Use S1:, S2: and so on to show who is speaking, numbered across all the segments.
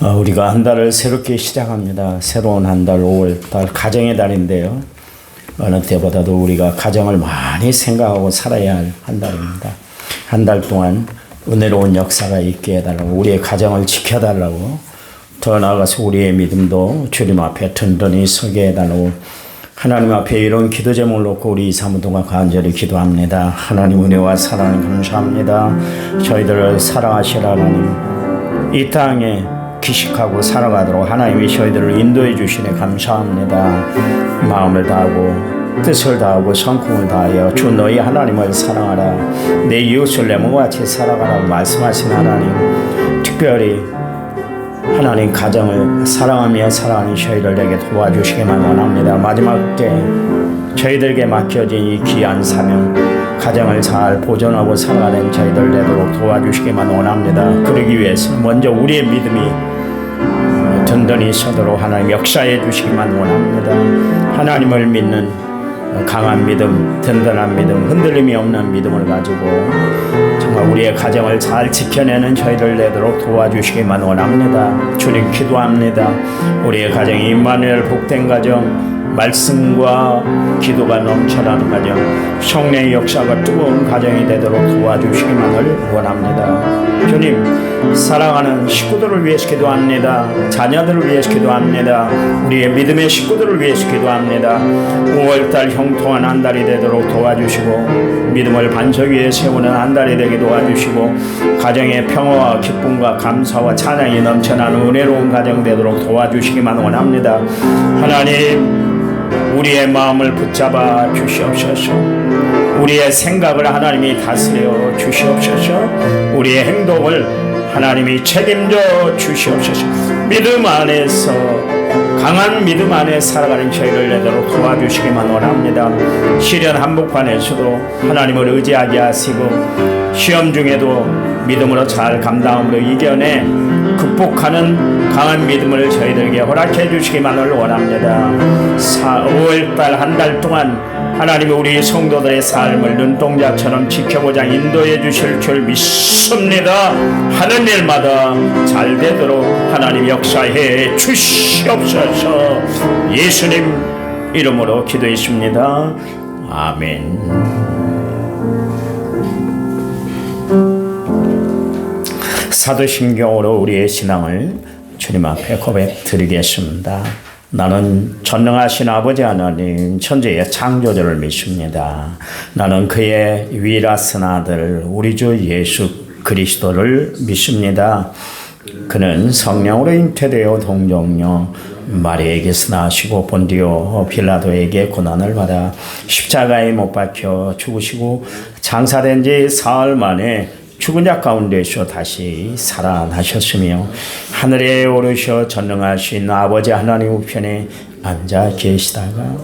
S1: 우리가 한 달을 새롭게 시작합니다. 새로운 한 달, 5월달 가정의 달인데요. 어느 때보다도 우리가 가정을 많이 생각하고 살아야 할 한 달입니다. 한 달 동안 은혜로운 역사가 있게 해달라고, 우리의 가정을 지켜달라고, 더 나아가서 우리의 믿음도 주님 앞에 든든히 서게 해달라고, 하나님 앞에 이런 기도 제목을 놓고 우리 2, 3분 동안 간절히 기도합니다. 하나님 은혜와 사랑 감사합니다. 저희들을 사랑하실 하나님, 이 땅에 기식하고 살아가도록 하나님이 저희들을 인도해 주시네 감사합니다. 마음을 다하고 뜻을 다하고 성품을 다하여 주 너희 하나님을 사랑하라, 내 이웃을 내 몸과 같이 살아가라고 말씀하신 하나님, 특별히 하나님 가정을 사랑하며 살아가는 저희들에게 도와주시기만 원합니다. 마지막 때 저희들에게 맡겨진 이 귀한 사명, 가정을 잘 보존하고 살아가는 저희들 되도록 도와주시기만 원합니다. 그러기 위해서 먼저 우리의 믿음이 든든히 서도록 하나님 역사해 주시기만 원합니다. 하나님을 믿는 강한 믿음, 든든한 믿음, 흔들림이 없는 믿음을 가지고 정말 우리의 가정을 잘 지켜내는 저희들 되도록 도와주시기만 원합니다. 주님 기도합니다. 우리의 가정이 임마누엘 복된 가정, 말씀과 기도가 넘쳐나는 가정, 성령의 역사가 뜨거운 가정이 되도록 도와주시기만을 원합니다. 주님, 사랑하는 식구들을 위해서 기도합니다. 자녀들을 위해서 기도합니다. 우리의 믿음의 식구들을 위해서 기도합니다. 5월달 형통한 한 달이 되도록 도와주시고, 믿음을 반석 위에 세우는 한 달이 되게 도와주시고, 가정의 평화와 기쁨과 감사와 찬양이 넘쳐나는 은혜로운 가정 되도록 도와주시기만 원합니다. 하나님, 우리의 마음을 붙잡아 주시옵소서. 우리의 생각을 하나님이 다스려 주시옵소서. 우리의 행동을 하나님이 책임져 주시옵소서. 믿음 안에서, 강한 믿음 안에 살아가는 저희를 내도록 도와주시기만 원합니다. 시련 한복판에서도 하나님을 의지하게 하시고, 시험 중에도 믿음으로 잘 감당함으로 이겨내 극복하는 강한 믿음을 저희들에게 허락해 주시기만을 원합니다. 5월달 한 달 동안 하나님이 우리 성도들의 삶을 눈동자처럼 지켜보자 인도해 주실 줄 믿습니다. 하는 일마다 잘 되도록 하나님 역사해 주시옵소서. 예수님 이름으로 기도했습니다. 아멘. 사도신경으로 우리의 신앙을 주님 앞에 고백 드리겠습니다. 나는 전능하신 아버지 하나님 천지의 창조주를 믿습니다. 나는 그의 유일하신 아들 우리 주 예수 그리스도를 믿습니다. 그는 성령으로 잉태되어 동정녀 마리아에게서 나시고 본디오 빌라도에게 고난을 받아 십자가에 못 박혀 죽으시고 장사된 지 사흘 만에 죽은 자 가운데서 다시 살아나셨으며 하늘에 오르셔 전능하신 아버지 하나님 우편에 앉아 계시다가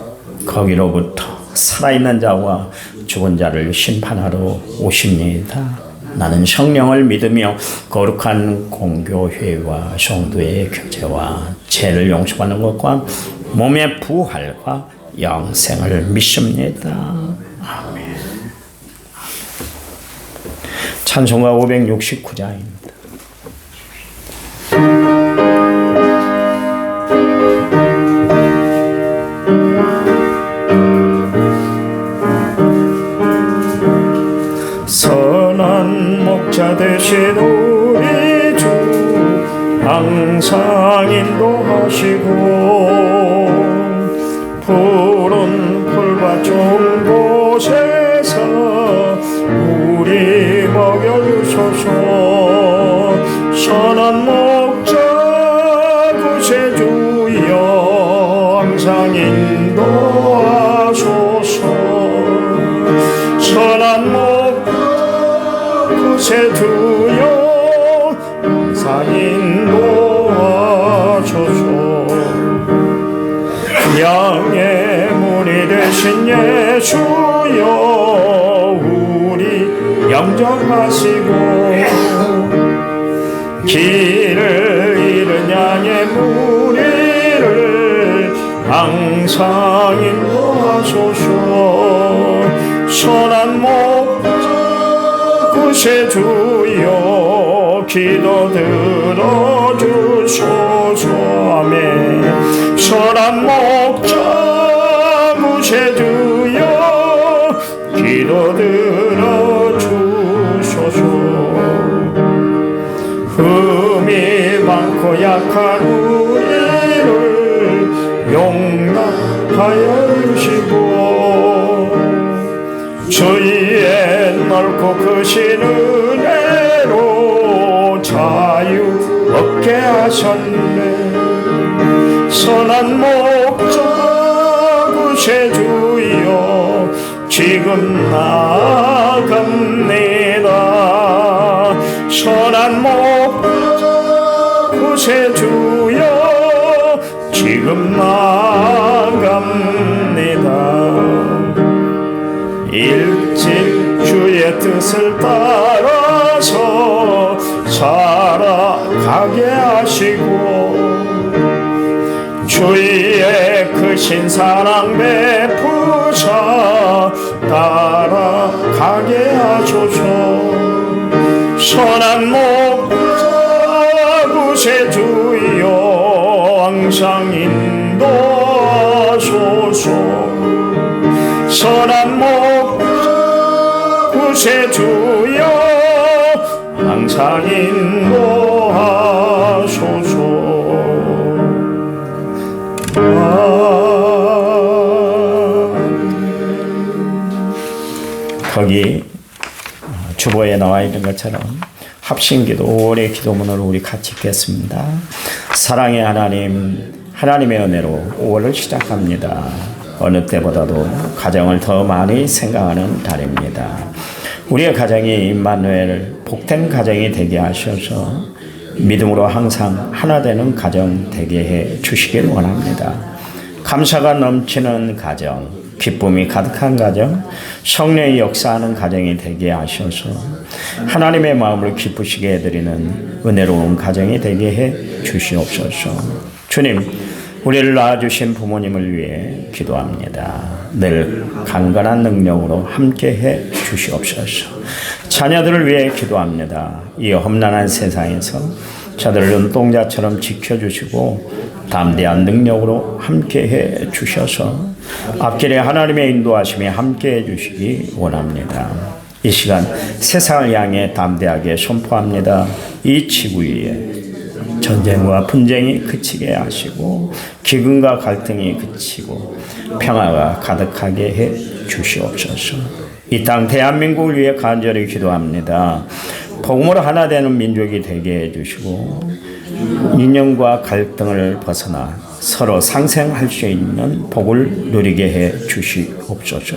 S1: 거기로부터 살아있는 자와 죽은 자를 심판하러 오십니다. 나는 성령을 믿으며 거룩한 공교회와 성도의 교제와 죄를 용서받는 것과 몸의 부활과 영생을 믿습니다. 아멘. 찬송가 569자입니다. 선한 목자 되신 우리 주 항상 인도하시고 푸른 풀밭 좋은 곳에서 우리 먹여주소서. 선한 목자 구세주여 항상 인도하소서. 선한 목자 구세주여 항상 인도하소서. 양의 문이 되신 예수여 영접하시고 길을 잃은 양의 무리를 항상 인도하소서. 선한 목자 구세주여 기도 들어주소서. 주소서. 아멘. 선한 목자 구세주여 기도 들어주소서. 흠이 많고 약한 우리를 용납하여 주시고 주의 넓고 크신 은혜로 자유 얻게 하셨네. 선한 목자 구세주여 지금 나갑니다. 선한 목자 구세주여 지금 나갑니다. 일찍 주의 뜻을 따라서 살아가게 하시고 주의 크신 사랑 베푸사 따라가게 하소서. 선한 목자 구세주여 항상 인도하소서. 선한 목자 구세주여 항상 인도하소서. 거기 주보에 나와 있는 것처럼 합심기도 5월의 기도문을 우리 같이 읽겠습니다. 사랑의 하나님, 하나님의 은혜로 5월을 시작합니다. 어느 때보다도 가정을 더 많이 생각하는 달입니다. 우리의 가정이 임마누엘 복된 가정이 되게 하셔서 믿음으로 항상 하나 되는 가정 되게 해 주시길 원합니다. 감사가 넘치는 가정, 기쁨이 가득한 가정, 성령이 역사하는 가정이 되게 하셔서 하나님의 마음을 기쁘시게 해드리는 은혜로운 가정이 되게 해 주시옵소서. 주님, 우리를 낳아주신 부모님을 위해 기도합니다. 늘 강건한 능력으로 함께해 주시옵소서. 자녀들을 위해 기도합니다. 이 험난한 세상에서 저들을 눈동자처럼 지켜주시고 담대한 능력으로 함께해 주셔서 앞길에 하나님의 인도하심에 함께해 주시기 원합니다. 이 시간 세상을 향해 담대하게 선포합니다. 이 지구 위에 전쟁과 분쟁이 그치게 하시고 기근과 갈등이 그치고 평화가 가득하게 해 주시옵소서. 이 땅 대한민국을 위해 간절히 기도합니다. 복음으로 하나 되는 민족이 되게 해주시고 인연과 갈등을 벗어나 서로 상생할 수 있는 복을 누리게 해 주시옵소서.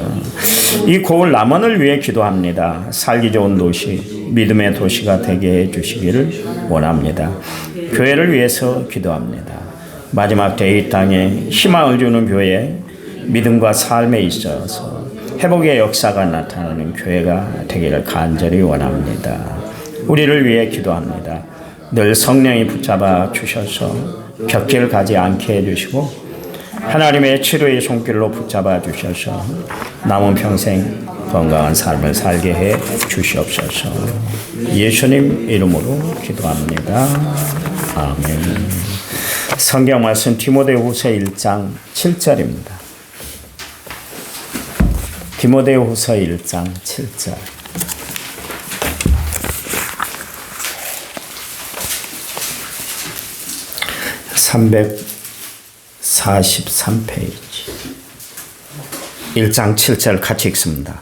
S1: 이 고을 남원을 위해 기도합니다. 살기 좋은 도시, 믿음의 도시가 되게 해 주시기를 원합니다. 교회를 위해서 기도합니다. 마지막 때 이 땅에 희망을 주는 교회, 믿음과 삶에 있어서 회복의 역사가 나타나는 교회가 되기를 간절히 원합니다. 우리를 위해 기도합니다. 늘 성령이 붙잡아 주셔서 곁길 가지 않게 해주시고 하나님의 치료의 손길로 붙잡아 주셔서 남은 평생 건강한 삶을 살게 해 주시옵소서. 예수님 이름으로 기도합니다. 아멘. 성경 말씀 디모데후서 1장 7절입니다. 디모데후서 1장 7절. (343페이지) 1장 7절 같이 읽습니다.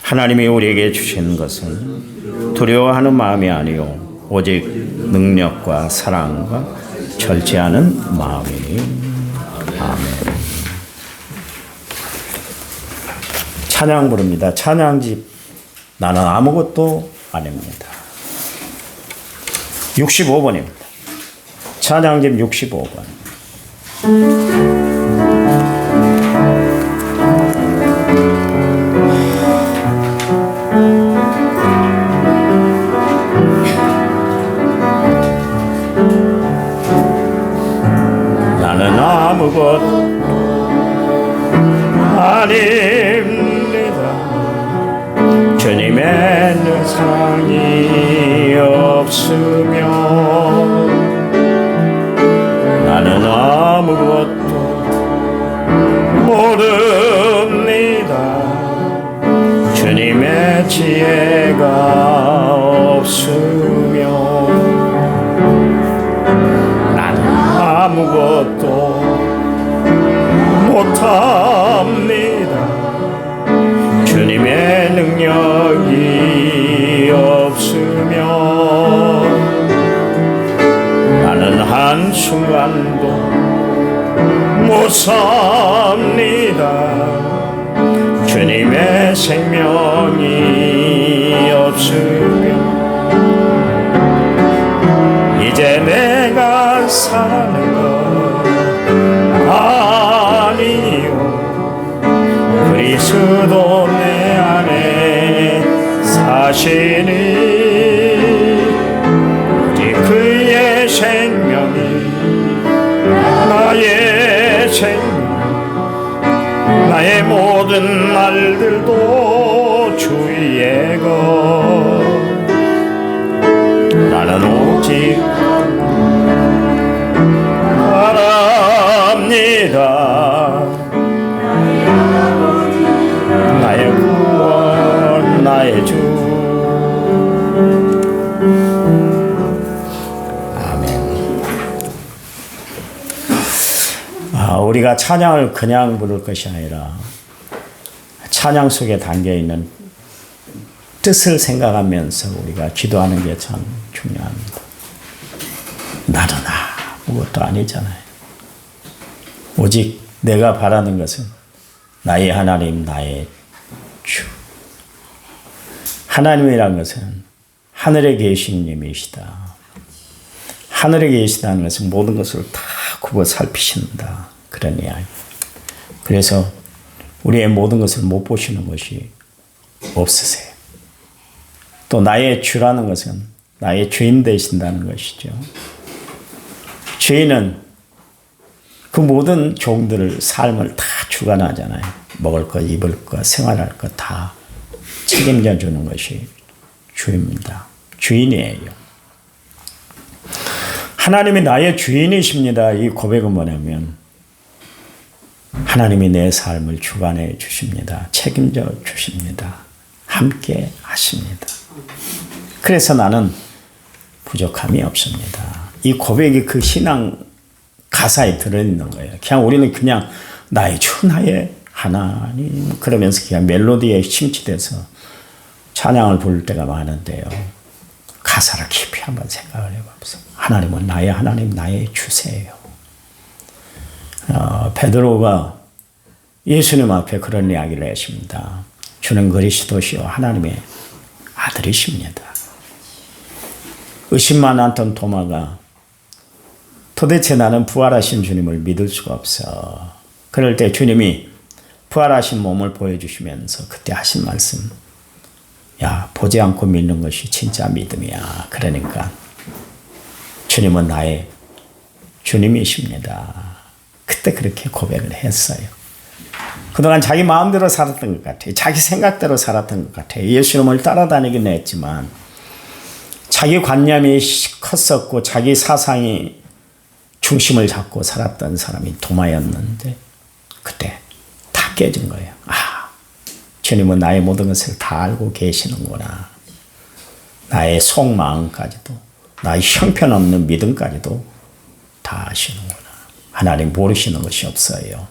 S1: 하나님이 우리에게 주신 것은 두려워하는 마음이 아니요 오직 능력과 사랑과 절제하는 마음이니. 아멘. 찬양 부릅니다. 찬양집 나는 아무것도 아닙니다. 65번입니다. 찬양집 65번. 나는 아무것도 아닙니다. 주님의 사랑이 없으면 지혜가 없으며 나는 아무것도 못합니다. 주님의 능력이 없으면 나는 한순간도 못 삽니다. 주님의 생명이 없으면 이제 내가 사는 것 아니요 그리스도 내 안에 사시니 오직 그의 생명이 나의 생명 나의 모든 날들도 주의 것 나는 오직 바랍니다. 나의 구원 나의 주. 아멘. 우리가 찬양을 그냥 부를 것이 아니라 찬양 속에 담겨있는 뜻을 생각하면서 우리가 기도하는 게 참 중요합니다. 나는 아무것도 아니잖아요. 오직 내가 바라는 것은 나의 하나님, 나의 주. 하나님이란 것은 하늘에 계신 님이시다. 하늘에 계시다는 것은 모든 것을 다 굽어 살피신다. 그런 이야기. 그래서 우리의 모든 것을 못 보시는 것이 없으세요. 또 나의 주라는 것은 나의 주인 되신다는 것이죠. 주인은 그 모든 종들을 삶을 다 주관하잖아요. 먹을 것, 입을 것, 생활할 것 다 책임져 주는 것이 주입니다. 주인이에요. 하나님이 나의 주인이십니다. 이 고백은 뭐냐면 하나님이 내 삶을 주관해 주십니다. 책임져 주십니다. 함께 하십니다. 그래서 나는 부족함이 없습니다. 이 고백이 그 신앙 가사에 들어있는 거예요. 그냥 우리는 그냥 나의 주, 나의 하나님 그러면서 그냥 멜로디에 심취돼서 찬양을 부를 때가 많은데요. 가사를 깊이 한번 생각을 해봅시다. 하나님은 나의 하나님, 나의 주세요. 베드로가 예수님 앞에 그런 이야기를 했습니다. 주는 그리스도시요 하나님의 아들이십니다. 의심만 않던 도마가 도대체 나는 부활하신 주님을 믿을 수가 없어. 그럴 때 주님이 부활하신 몸을 보여주시면서 그때 하신 말씀, 야, 보지 않고 믿는 것이 진짜 믿음이야. 그러니까 주님은 나의 주님이십니다. 그때 그렇게 고백을 했어요. 그동안 자기 마음대로 살았던 것 같아요. 자기 생각대로 살았던 것 같아요. 예수님을 따라다니긴 했지만 자기 관념이 컸었고 자기 사상이 중심을 잡고 살았던 사람이 도마였는데 그때 다 깨진 거예요. 주님은 나의 모든 것을 다 알고 계시는구나. 나의 속마음까지도 나의 형편없는 믿음까지도 다 아시는구나. 하나님 모르시는 것이 없어요.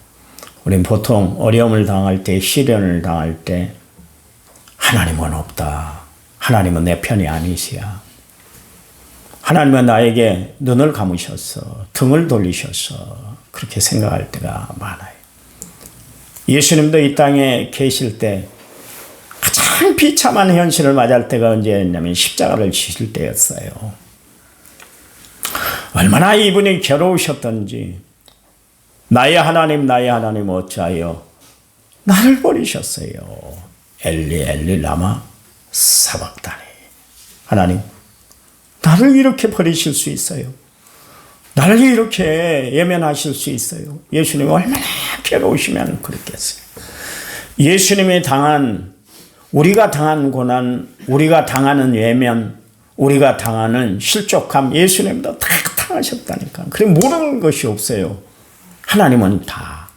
S1: 우린 보통 어려움을 당할 때, 시련을 당할 때 하나님은 없다. 하나님은 내 편이 아니시야. 하나님은 나에게 눈을 감으셔서 등을 돌리셔서 그렇게 생각할 때가 많아요. 예수님도 이 땅에 계실 때 가장 비참한 현실을 맞이할 때가 언제였냐면 십자가를 지실 때였어요. 얼마나 이분이 괴로우셨던지 나의 하나님 어찌하여 나를 버리셨어요. 엘리 엘리 라마 사박다니. 하나님 나를 이렇게 버리실 수 있어요? 나를 이렇게 예면하실 수 있어요? 예수님이 얼마나 괴로우시면 그랬겠어요. 예수님이 우리가 당한 고난, 우리가 당하는 예면, 우리가 당하는 실족함, 예수님도 다 당하셨다니까. 그래 모르는 것이 없어요. 하나님은 다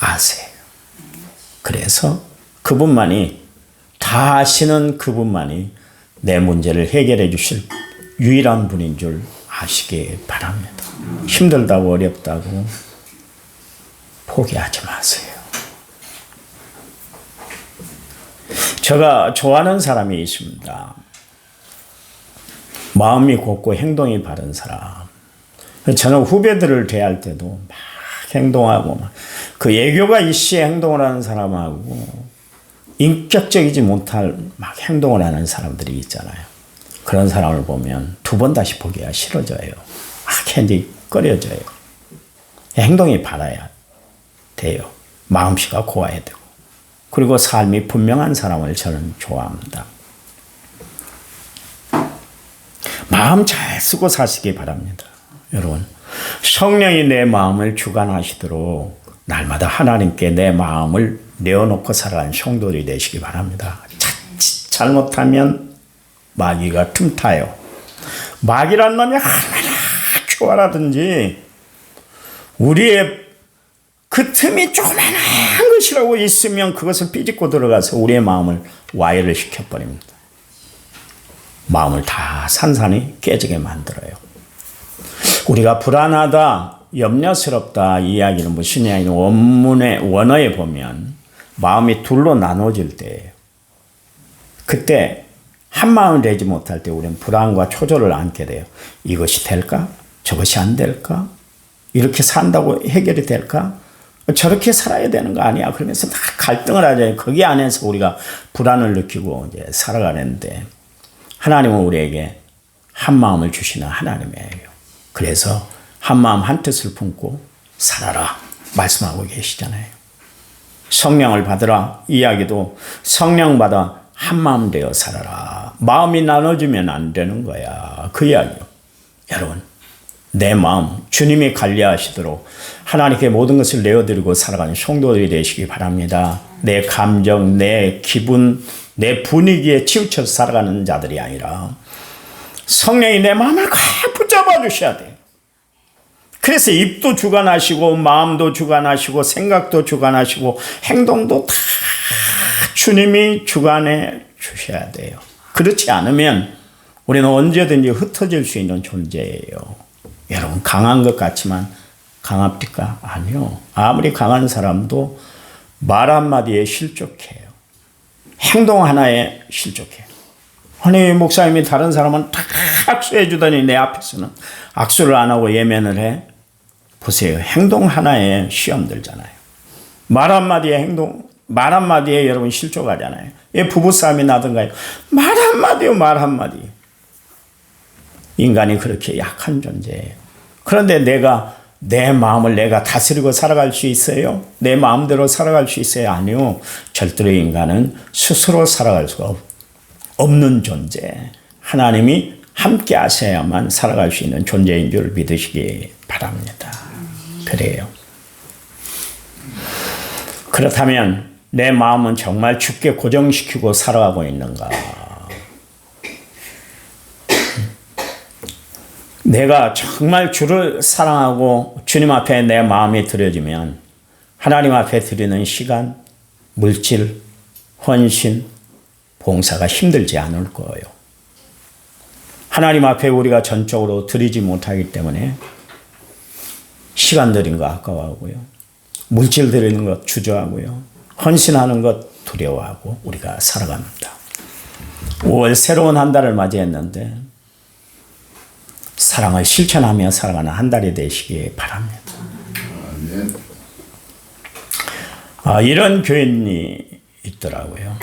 S1: 아세요. 그래서 그분만이 다 다 아시는 그분만이 내 문제를 해결해 주실 유일한 분인 줄 아시기 바랍니다. 힘들다고 어렵다고 포기하지 마세요. 제가 좋아하는 사람이 있습니다. 마음이 곱고 행동이 바른 사람. 저는 후배들을 대할 때도 막 행동하고 그 애교가 이씨의 행동을 하는 사람하고 인격적이지 못할 막 행동을 하는 사람들이 있잖아요. 그런 사람을 보면 두 번 다시 보기가 싫어져요. 막 괜히 꺼려져요. 행동이 바라야 돼요. 마음씨가 고와야 되고. 그리고 삶이 분명한 사람을 저는 좋아합니다. 마음 잘 쓰고 사시기 바랍니다. 여러분, 성령이 내 마음을 주관하시도록 날마다 하나님께 내 마음을 내어놓고 살아가는 성도들이 되시기 바랍니다. 자칫 잘못하면 마귀가 틈타요. 마귀란 놈이 얼마나 교활하든지 우리의 그 틈이 조그만한 것이라고 있으면 그것을 삐집고 들어가서 우리의 마음을 와해를 시켜버립니다. 마음을 다 산산이 깨지게 만들어요. 우리가 불안하다, 염려스럽다 이야기는 무슨 이야기는 원어에 보면 마음이 둘로 나눠질 때예요. 그때 한 마음을 내지 못할 때 우리는 불안과 초조를 안게 돼요. 이것이 될까? 저것이 안 될까? 이렇게 산다고 해결이 될까? 저렇게 살아야 되는 거 아니야? 그러면서 다 갈등을 하잖아요. 거기 안에서 우리가 불안을 느끼고 이제 살아가는데 하나님은 우리에게 한 마음을 주시는 하나님이에요. 그래서 한 마음 한 뜻을 품고 살아라 말씀하고 계시잖아요. 성령을 받으라 이야기도 성령 받아 한 마음 되어 살아라. 마음이 나눠지면 안 되는 거야. 그 이야기요. 여러분, 내 마음 주님이 관리하시도록 하나님께 모든 것을 내어드리고 살아가는 성도들이 되시기 바랍니다. 내 감정, 내 기분, 내 분위기에 치우쳐서 살아가는 자들이 아니라 성령이 내 마음을 꽉 붙잡아 주셔야 돼요. 그래서 입도 주관하시고 마음도 주관하시고 생각도 주관하시고 행동도 다 주님이 주관해 주셔야 돼요. 그렇지 않으면 우리는 언제든지 흩어질 수 있는 존재예요. 여러분, 강한 것 같지만 강합니까? 아니요. 아무리 강한 사람도 말 한마디에 실족해요. 행동 하나에 실족해요. 아니, 목사님이 다른 사람은 다 악수해 주더니 내 앞에서는 악수를 안 하고 예면을 해? 보세요. 행동 하나에 시험 들잖아요. 말 한마디에 여러분 실족하잖아요. 예, 부부싸움이 나든가요. 말 한마디요, 말 한마디. 인간이 그렇게 약한 존재예요. 그런데 내 마음을 내가 다스리고 살아갈 수 있어요? 내 마음대로 살아갈 수 있어요? 아니요. 절대로 인간은 스스로 살아갈 수가 없는 존재. 하나님이 함께 하셔야만 살아갈 수 있는 존재인 줄 믿으시기 바랍니다. 그래요. 그렇다면 내 마음은 정말 주께 고정시키고 살아가고 있는가? 내가 정말 주를 사랑하고 주님 앞에 내 마음이 드려지면 하나님 앞에 드리는 시간, 물질, 헌신, 봉사가 힘들지 않을 거예요. 하나님 앞에 우리가 전적으로 드리지 못하기 때문에 시간 드린 거 아까워하고요. 물질 드리는 것 주저하고요. 헌신하는 것 두려워하고 우리가 살아갑니다. 5월 새로운 한 달을 맞이했는데 사랑을 실천하며 살아가는 한 달이 되시기 바랍니다. 이런 교인이 있더라고요.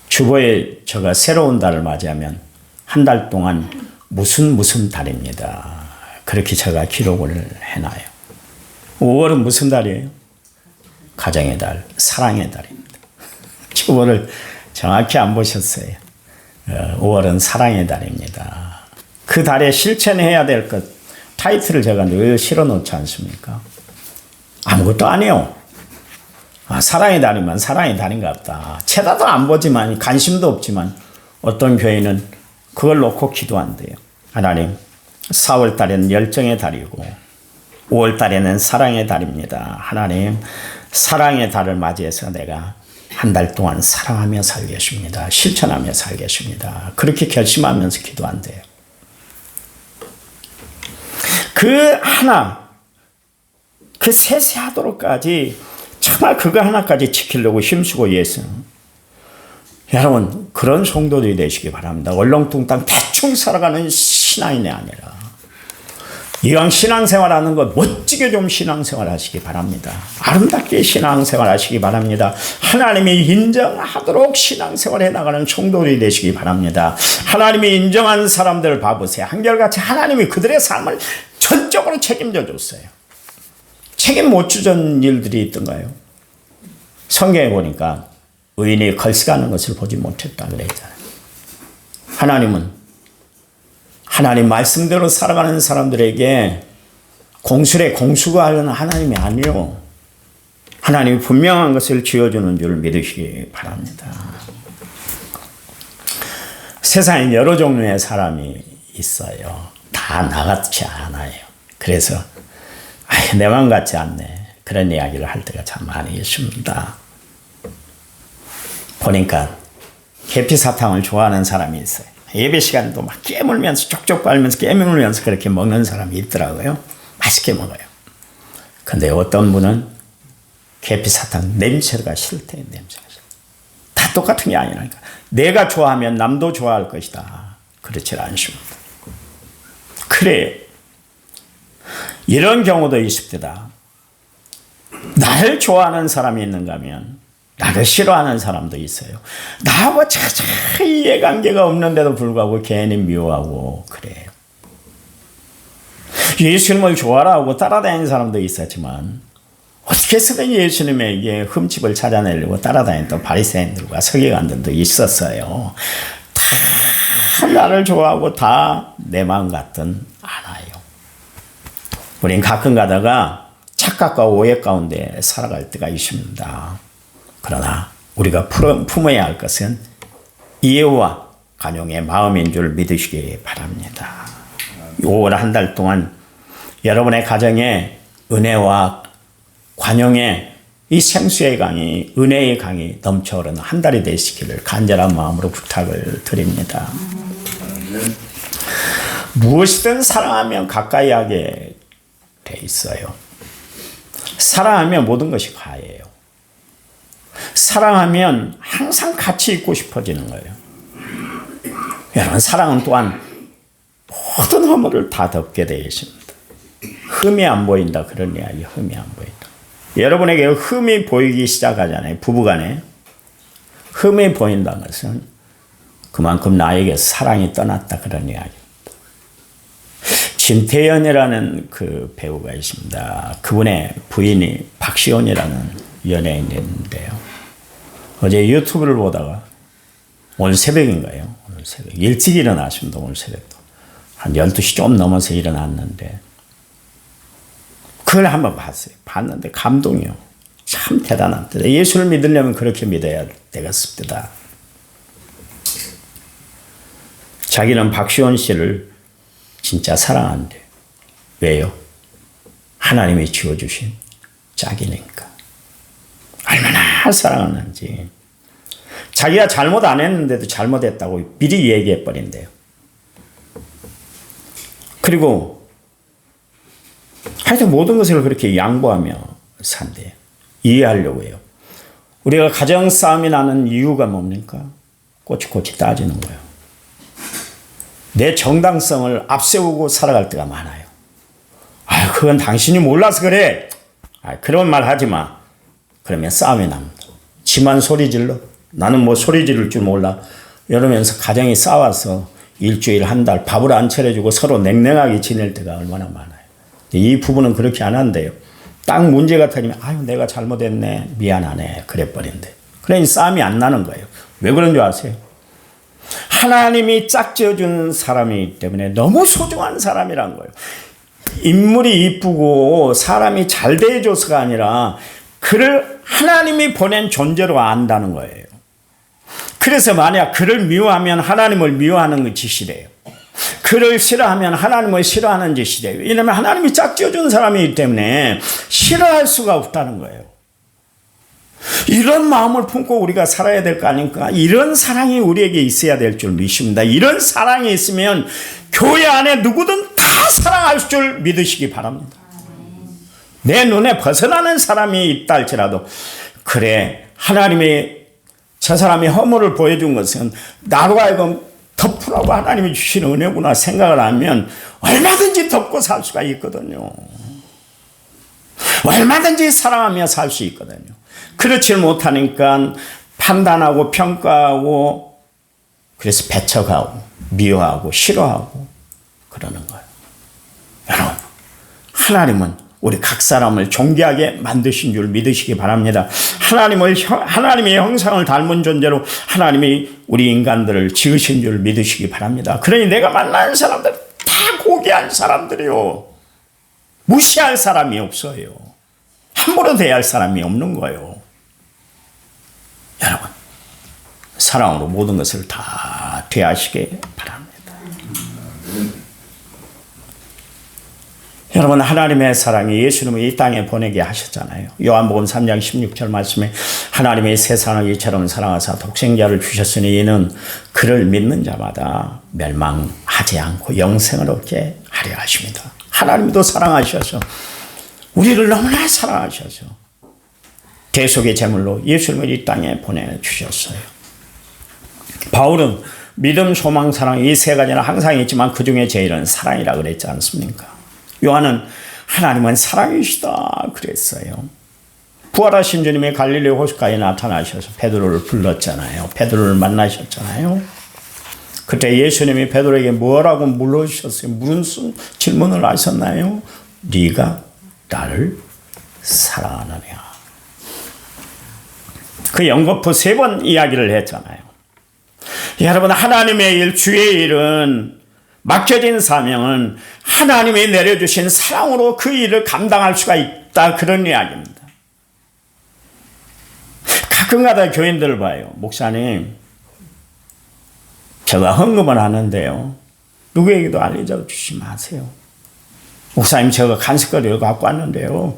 S1: 주보에 제가 새로운 달을 맞이하면 한 달 동안 무슨 달입니다. 그렇게 제가 기록을 해놔요. 5월은 무슨 달이에요? 가정의 달, 사랑의 달입니다. 주보를 정확히 안 보셨어요. 5월은 사랑의 달입니다. 그 달에 실천해야 될 것, 타이틀을 제가 늘 실어놓지 않습니까? 아무것도 아니에요. 사랑의 달이면 사랑의 달인가 보다. 쳐다도 안 보지만, 관심도 없지만, 어떤 교회는 그걸 놓고 기도한대요. 하나님, 4월 달에는 열정의 달이고, 5월 달에는 사랑의 달입니다. 하나님, 사랑의 달을 맞이해서 내가 한 달 동안 사랑하며 살겠습니다. 실천하며 살겠습니다. 그렇게 결심하면서 기도한대요. 그 하나, 그 세세하도록까지 정말 그거 하나까지 지키려고 힘쓰고 예수는. 여러분, 그런 성도들이 되시기 바랍니다. 얼렁뚱땅 대충 살아가는 신앙인이 아니라 이왕 신앙생활하는 것 멋지게 좀 신앙생활 하시기 바랍니다. 아름답게 신앙생활 하시기 바랍니다. 하나님이 인정하도록 신앙생활해 나가는 성도들이 되시기 바랍니다. 하나님이 인정한 사람들을 봐보세요. 한결같이 하나님이 그들의 삶을 전적으로 책임져 줬어요. 책임 못 주던 일들이 있던가요? 성경에 보니까 의인이 걸스가는 것을 보지 못했다 그랬잖아요. 하나님 말씀대로 살아가는 사람들에게 공술에 공수가 하는 하나님이 아니요. 하나님이 분명한 것을 지어주는 줄 믿으시기 바랍니다. 세상에 여러 종류의 사람이 있어요. 다 나같지 않아요. 그래서 내 맘 같지 않네. 그런 이야기를 할 때가 참 많이 있습니다. 보니까 계피사탕을 좋아하는 사람이 있어요. 예배 시간도 막 깨물면서 쪽쪽 빨면서 깨물면서 그렇게 먹는 사람이 있더라고요. 맛있게 먹어요. 근데 어떤 분은 계피사탕 냄새가 싫대요. 냄새가 싫대. 다 똑같은 게 아니라니까. 내가 좋아하면 남도 좋아할 것이다. 그렇지 않습니다. 그래. 이런 경우도 있습니다. 나를 좋아하는 사람이 있는가 하면 나를 싫어하는 사람도 있어요. 나하고 차차 이해관계가 없는데도 불구하고 괜히 미워하고 그래요. 예수님을 좋아하고 따라다니는 사람도 있었지만 어떻게 해서든 예수님에게 흠집을 찾아내려고 따라다니던 바리새인들과 서기관들도 있었어요. 다 나를 좋아하고 다 내 마음 같든 않아요. 우린 가끔 가다가 착각과 오해 가운데 살아갈 때가 있습니다. 그러나 우리가 품어야 할 것은 이해와 관용의 마음인 줄 믿으시기 바랍니다. 5월 한 달 동안 여러분의 가정에 은혜와 관용의 이 생수의 강이, 은혜의 강이 넘쳐흐르는 한 달이 되시기를 간절한 마음으로 부탁을 드립니다. 무엇이든 사랑하면 가까이 하게 돼 있어요. 사랑하면 모든 것이 가해요. 사랑하면 항상 같이 있고 싶어지는 거예요. 여러분, 사랑은 또한 모든 허물을 다 덮게 되어 있습니다. 흠이 안 보인다, 그런 이야기. 흠이 안 보인다. 여러분에게 흠이 보이기 시작하잖아요. 부부간에 흠이 보인다는 것은 그만큼 나에게 사랑이 떠났다, 그런 이야기입니다. 김태연이라는 그 배우가 있습니다. 그분의 부인이 박시온이라는 연예인인데요. 어제 유튜브를 보다가 오늘 새벽인가요? 오늘 새벽. 일찍 일어나십니다. 오늘 새벽도. 한 12시 좀 넘어서 일어났는데 그걸 한번 봤어요. 봤는데 감동이요. 참 대단합니다. 예수를 믿으려면 그렇게 믿어야 되겠습니다. 자기는 박시온 씨를 진짜 사랑한대. 왜요? 하나님이 지어주신 짝이니까. 얼마나 사랑하는지. 자기가 잘못 안 했는데도 잘못했다고 미리 얘기해버린대요. 그리고 하여튼 모든 것을 그렇게 양보하며 산대요. 이해하려고 해요. 우리가 가정 싸움이 나는 이유가 뭡니까? 꼬치꼬치 따지는 거예요. 내 정당성을 앞세우고 살아갈 때가 많아요. 그건 당신이 몰라서 그래. 그런 말 하지 마. 그러면 싸움이 납니다. 지만 소리 질러. 나는 뭐 소리 지를 줄 몰라. 이러면서 가정이 싸워서 일주일, 한 달 밥을 안 차려주고 서로 냉랭하게 지낼 때가 얼마나 많아요. 이 부부는 그렇게 안 한대요. 딱 문제가 터지면 내가 잘못했네. 미안하네. 그래 버린대. 그러니 싸움이 안 나는 거예요. 왜 그런 줄 아세요? 하나님이 짝지어준 사람이기 때문에 너무 소중한 사람이란 거예요. 인물이 이쁘고 사람이 잘 대해줘서가 아니라 그를 하나님이 보낸 존재로 안다는 거예요. 그래서 만약 그를 미워하면 하나님을 미워하는 짓이래요. 그를 싫어하면 하나님을 싫어하는 짓이래요. 왜냐하면 하나님이 짝지어준 사람이기 때문에 싫어할 수가 없다는 거예요. 이런 마음을 품고 우리가 살아야 될 거 아닙니까? 이런 사랑이 우리에게 있어야 될 줄 믿습니다. 이런 사랑이 있으면 교회 안에 누구든 다 사랑할 줄 믿으시기 바랍니다. 내 눈에 벗어나는 사람이 있다 할지라도 그래, 하나님이 저 사람이 허물을 보여준 것은 나로 하여금 덮으라고 하나님이 주신 은혜구나 생각을 하면 얼마든지 덮고 살 수가 있거든요. 얼마든지 사랑하며 살 수 있거든요. 그렇지 못하니까 판단하고 평가하고 그래서 배척하고 미워하고 싫어하고 그러는 거예요. 여러분, 하나님은 우리 각 사람을 존귀하게 만드신 줄 믿으시기 바랍니다. 하나님의 형상을 닮은 존재로 하나님이 우리 인간들을 지으신 줄 믿으시기 바랍니다. 그러니 내가 만나는 사람들 다 고귀한 사람들이요. 무시할 사람이 없어요. 함부로 대할 사람이 없는 거예요. 여러분, 사랑으로 모든 것을 다 대하시기 바랍니다. 여러분, 하나님의 사랑이 예수님을 이 땅에 보내게 하셨잖아요. 요한복음 3장 16절 말씀에 하나님의 세상을 이처럼 사랑하사 독생자를 주셨으니 이는 그를 믿는 자마다 멸망하지 않고 영생을 얻게 하려 하십니다. 하나님도 사랑하셔서 우리를 너무나 사랑하셔서 대속의 제물로 예수님을 이 땅에 보내주셨어요. 바울은 믿음, 소망, 사랑 이 세 가지는 항상 있지만 그 중에 제일은 사랑이라 그랬지 않습니까? 요한은 하나님은 사랑이시다 그랬어요. 부활하신 주님이 갈릴리 호숫가에 나타나셔서 베드로를 불렀잖아요. 베드로를 만나셨잖아요. 그때 예수님이 베드로에게 뭐라고 물으셨어요? 무슨 질문을 하셨나요? 네가 나를 사랑하느냐. 그 연거푸 3번 이야기를 했잖아요. 여러분, 하나님의 일, 주의 일은 맡겨진 사명은 하나님이 내려주신 사랑으로 그 일을 감당할 수가 있다. 그런 이야기입니다. 가끔가다 교인들을 봐요. 목사님, 제가 헌금을 하는데요. 누구에게도 알려주지 마세요. 목사님, 제가 간식거리를 갖고 왔는데요.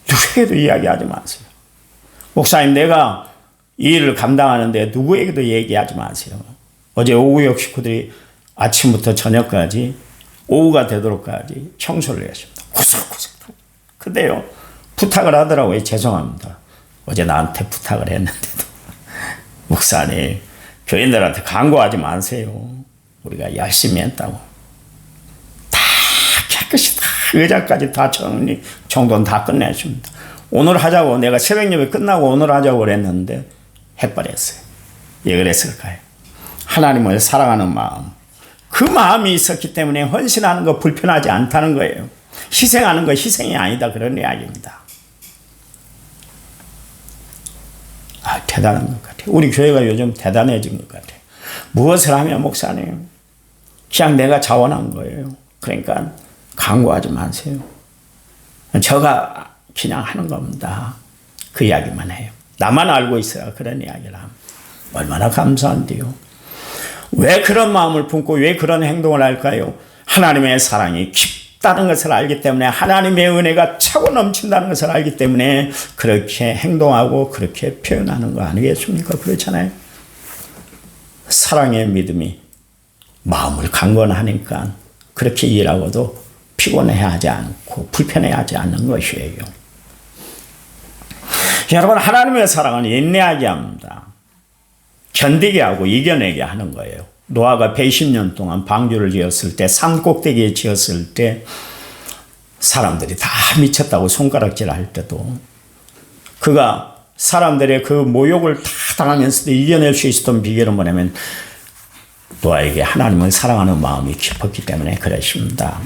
S1: 누구에게도 이야기하지 마세요. 목사님, 내가 이 일을 감당하는데 누구에게도 얘기하지 마세요. 어제 오구역 식구들이 아침부터 저녁까지 오후가 되도록까지 청소를 했습니다. 구석구석. 근데요, 부탁을 하더라고요. 죄송합니다. 어제 나한테 부탁을 했는데도 목사님, 교인들한테 광고하지 마세요. 우리가 열심히 했다고. 다 깨끗이 다 의자까지 다 정돈 다 끝냈습니다. 오늘 하자고, 내가 새벽 예배 끝나고 오늘 하자고 그랬는데 해버렸어요. 왜 그랬을까요? 하나님을 사랑하는 마음, 그 마음이 있었기 때문에 헌신하는 거 불편하지 않다는 거예요. 희생하는 거 희생이 아니다, 그런 이야기입니다. 대단한 것 같아요. 우리 교회가 요즘 대단해진 것 같아요. 무엇을 하면 목사님, 그냥 내가 자원한 거예요. 그러니까 광고하지 마세요. 저가 그냥 하는 겁니다. 그 이야기만 해요. 나만 알고 있어야 그런 이야기를 하면 얼마나 감사한데요. 왜 그런 마음을 품고 왜 그런 행동을 할까요? 하나님의 사랑이 깊다는 것을 알기 때문에, 하나님의 은혜가 차고 넘친다는 것을 알기 때문에 그렇게 행동하고 그렇게 표현하는 거 아니겠습니까? 그렇잖아요. 사랑의 믿음이 마음을 강건하니까 그렇게 일하고도 피곤해하지 않고 불편해하지 않는 것이에요. 여러분, 하나님의 사랑은 인내하게 합니다. 견디게 하고 이겨내게 하는 거예요. 노아가 120년 동안 방주를 지었을 때, 산 꼭대기에 지었을 때 사람들이 다 미쳤다고 손가락질 할 때도 그가 사람들의 그 모욕을 다 당하면서도 이겨낼 수 있었던 비결은 뭐냐면 노아에게 하나님을 사랑하는 마음이 깊었기 때문에 그랬습니다.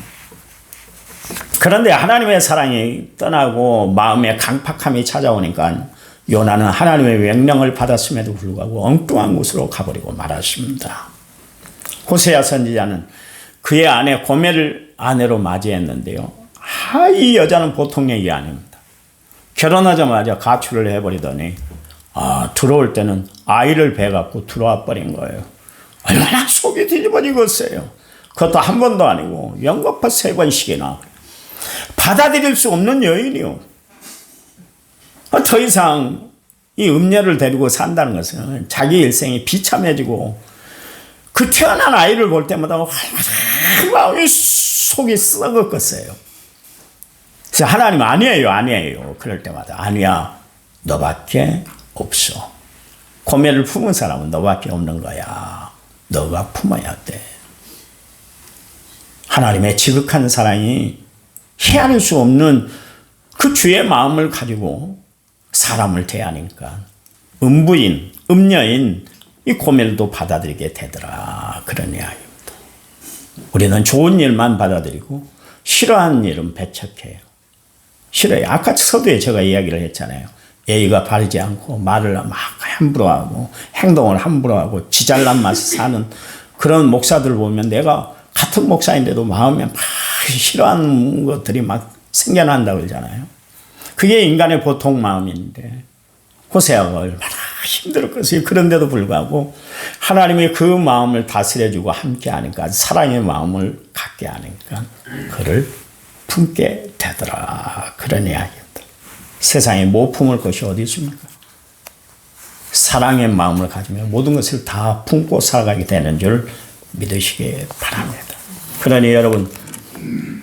S1: 그런데 하나님의 사랑이 떠나고 마음의 강팍함이 찾아오니까 요나는 하나님의 명령을 받았음에도 불구하고 엉뚱한 곳으로 가버리고 말았습니다. 호세아 선지자는 그의 아내 고멜을 아내로 맞이했는데요. 이 여자는 보통 얘기 아닙니다. 결혼하자마자 가출을 해버리더니 들어올 때는 아이를 배갖고 들어와 버린 거예요. 얼마나 속이 뒤집어지겠어요. 그것도 한 번도 아니고 연거푸 3번씩이나. 받아들일 수 없는 여인이요. 더 이상 이 음녀를 데리고 산다는 것은 자기 일생이 비참해지고 그 태어난 아이를 볼 때마다 마음이 속이 썩었겠어요. 그래서 하나님 아니에요. 그럴 때마다 아니야. 너밖에 없어. 고매를 품은 사람은 너밖에 없는 거야. 너가 품어야 돼. 하나님의 지극한 사랑이 헤아릴 수 없는 그 주의 마음을 가지고 사람을 대하니까 음부인, 음녀인 이 고멜도 받아들이게 되더라. 그런 이야기입니다. 우리는 좋은 일만 받아들이고 싫어하는 일은 배척해요. 싫어요. 아까 서두에 제가 이야기를 했잖아요. 예의가 바르지 않고 말을 막 함부로 하고 행동을 함부로 하고 지잘난 맛을 사는 그런 목사들 보면 내가 같은 목사인데도 마음에 막 싫어하는 것들이 막 생겨난다고 그러잖아요. 그게 인간의 보통 마음인데 호세아가 얼마나 힘들었겠어요. 그런데도 불구하고 하나님이 그 마음을 다스려주고 함께 하니까 사랑의 마음을 갖게 하니까 그를 품게 되더라. 그런 이야기입니다. 세상에 못 품을 것이 어디 있습니까? 사랑의 마음을 가지면 모든 것을 다 품고 살아가게 되는 줄 믿으시기 바랍니다. 그러니 여러분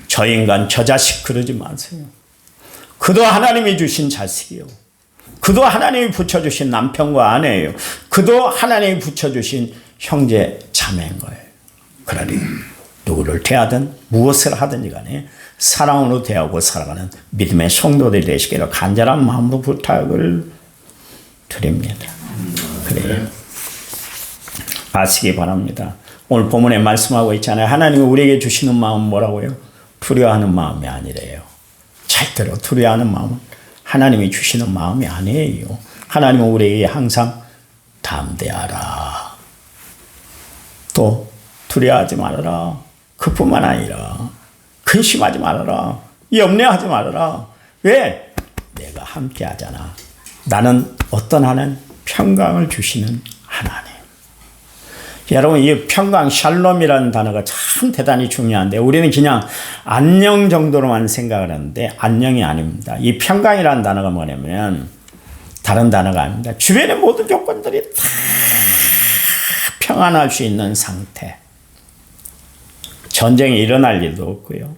S1: 저 인간 저 자식 그러지 마세요. 그도 하나님이 주신 자식이요. 그도 하나님이 붙여주신 남편과 아내예요. 그도 하나님이 붙여주신 형제 자매인 거예요. 그러니 누구를 대하든 무엇을 하든지 간에 사랑으로 대하고 살아가는 믿음의 성도들이 되시기를 간절한 마음으로 부탁을 드립니다. 그래요. 아시기 바랍니다. 오늘 본문에 말씀하고 있잖아요. 하나님이 우리에게 주시는 마음은 뭐라고요? 두려워하는 마음이 아니래요. 절대로 두려워하는 마음은 하나님이 주시는 마음이 아니에요. 하나님은 우리에게 항상 담대하라. 또 두려워하지 말아라. 그뿐만 아니라 근심하지 말아라. 염려하지 말아라. 왜? 내가 함께 하잖아. 나는 어떤 하나님? 평강을 주시는 하나님. 여러분 이 평강 샬롬이라는 단어가 참 대단히 중요한데 우리는 그냥 안녕 정도로만 생각을 하는데 안녕이 아닙니다. 이 평강이라는 단어가 뭐냐면 다른 단어가 아닙니다. 주변의 모든 조건들이 다 평안할 수 있는 상태. 전쟁이 일어날 일도 없고요.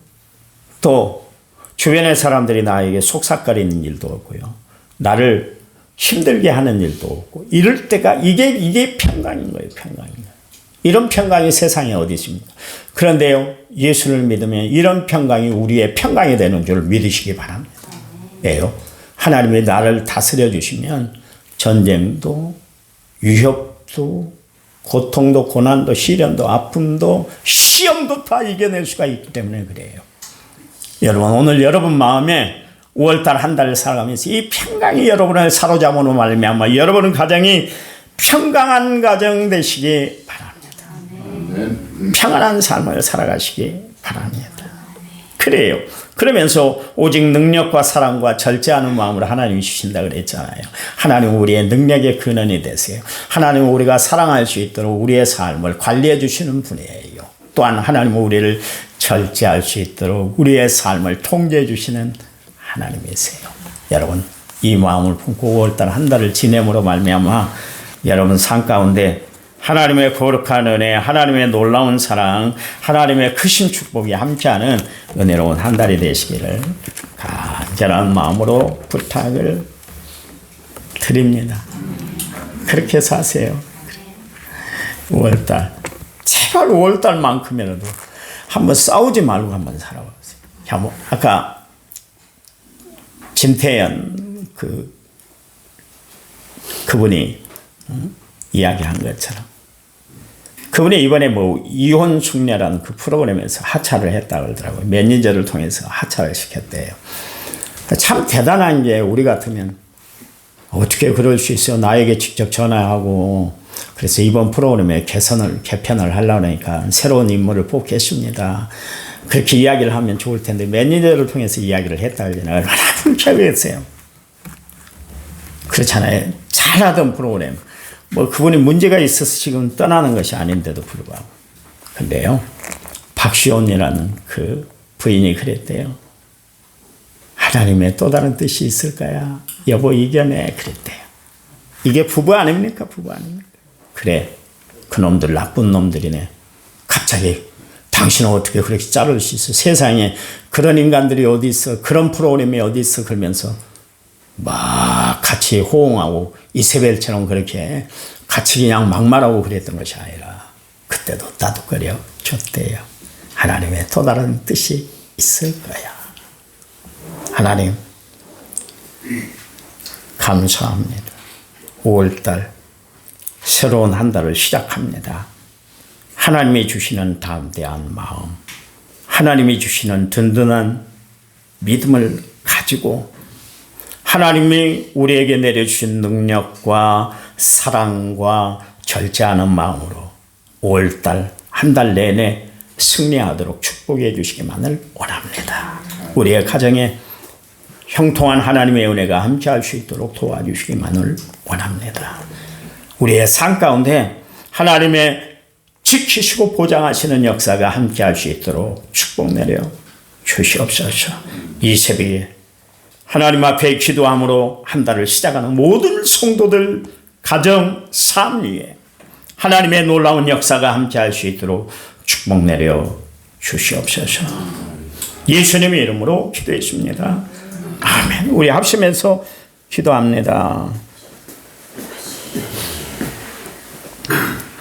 S1: 또 주변의 사람들이 나에게 속삭거리는 일도 없고요. 나를 힘들게 하는 일도 없고 이럴 때가 이게 평강인 거예요. 평강인 거예요. 이런 평강이 세상에 어디 있습니까? 그런데요, 예수를 믿으면 이런 평강이 우리의 평강이 되는 줄 믿으시기 바랍니다. 왜요? 하나님이 나를 다스려 주시면 전쟁도, 위협도, 고통도, 고난도, 시련도, 아픔도, 시험도 다 이겨낼 수가 있기 때문에 그래요. 여러분, 오늘 여러분 마음에 5월달 한 달을 살아가면서 이 평강이 여러분을 사로잡으로 말미암아 여러분의 가정이 평강한 가정 되시기 바랍니다. 평안한 삶을 살아가시기 바랍니다. 그래요. 그러면서 오직 능력과 사랑과 절제하는 마음으로 하나님이 주신다 그랬잖아요. 하나님은 우리의 능력의 근원이 되세요. 하나님은 우리가 사랑할 수 있도록 우리의 삶을 관리해 주시는 분이에요. 또한 하나님은 우리를 절제할 수 있도록 우리의 삶을 통제해 주시는 하나님이세요. 여러분 이 마음을 품고 5월달 한 달을 지냄으로 말미암아 여러분 삶 가운데 하나님의 거룩한 은혜, 하나님의 놀라운 사랑, 하나님의 크신 축복이 함께하는 은혜로운 한 달이 되시기를 간절한 마음으로 부탁을 드립니다. 그렇게 사세요. 5월달 제발 5월달만큼이라도 한번 싸우지 말고 한번 살아보세요. 아까 김태현 그분이 이야기한 것처럼 그분이 이번에 이혼 숙녀라는 그 프로그램에서 하차를 했다고 그러더라고요. 매니저를 통해서 하차를 시켰대요. 참 대단한 게 우리 같으면 어떻게 그럴 수 있어요? 나에게 직접 전화하고 그래서 이번 프로그램에 개편을 하려고 하니까 새로운 인물을 뽑겠습니다. 그렇게 이야기를 하면 좋을 텐데 매니저를 통해서 이야기를 했다고 그러잖아요. 얼마나 불쾌했어요. 그렇잖아요. 잘하던 프로그램. 그분이 문제가 있어서 지금 떠나는 것이 아닌데도 불구하고. 근데요, 박시온이라는 그 부인이 그랬대요. 하나님의 또 다른 뜻이 있을 거야. 여보 이겨내. 그랬대요. 이게 부부 아닙니까? 부부 아닙니까? 그래, 그 놈들 나쁜 놈들이네. 갑자기 당신은 어떻게 그렇게 자를 수 있어? 세상에 그런 인간들이 어디 있어? 그런 프로그램이 어디 있어? 그러면서 막 같이 호응하고 이세벨처럼 그렇게 같이 그냥 막말하고 그랬던 것이 아니라 그때도 따뜻거려 줬대요. 하나님의 또 다른 뜻이 있을 거야. 하나님 감사합니다. 5월달 새로운 한 달을 시작합니다. 하나님이 주시는 담대한 마음, 하나님이 주시는 든든한 믿음을 가지고 하나님이 우리에게 내려주신 능력과 사랑과 절제하는 마음으로 5월달 한 달 내내 승리하도록 축복해 주시기만을 원합니다. 우리의 가정에 형통한 하나님의 은혜가 함께할 수 있도록 도와주시기만을 원합니다. 우리의 삶 가운데 하나님의 지키시고 보장하시는 역사가 함께할 수 있도록 축복 내려 주시옵소서. 이 새벽에 하나님 앞에 기도함으로 한 달을 시작하는 모든 성도들 가정 삶 위에 하나님의 놀라운 역사가 함께할 수 있도록 축복 내려 주시옵소서. 예수님의 이름으로 기도했습니다. 아멘. 우리 합심해서 기도합니다.